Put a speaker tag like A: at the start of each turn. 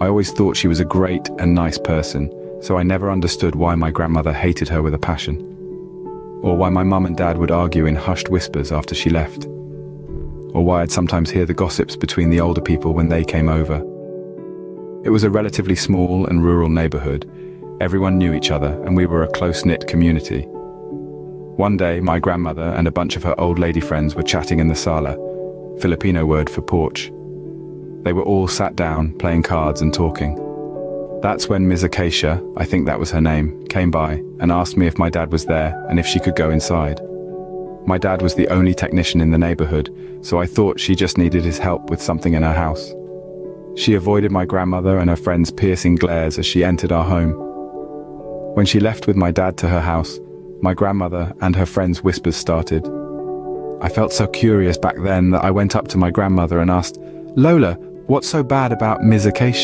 A: I always thought she was a great and nice person, so I never understood why my grandmother hated her with a passion, or why my mum and dad would argue in hushed whispers after she left, or why I'd sometimes hear the gossips between the older people when they came over. It was a relatively small and rural neighborhood. Everyone knew each other, and we were a close-knit community. One day, my grandmother and a bunch of her old lady friends were chatting in the sala, Filipino word for porch. They were all sat down, playing cards and talking. That's when Ms. Acacia, I think that was her name, came by and asked me if my dad was there and if she could go inside. My dad was the only technician in the neighborhood, so I thought she just needed his help with something in her house. She avoided my grandmother and her friends' piercing glares as she entered our home. When she left with my dad to her house, my grandmother and her friends' whispers started. I felt so curious back then that I went up to my grandmother and asked, "Lola, what's so bad about Ms. Acacia?"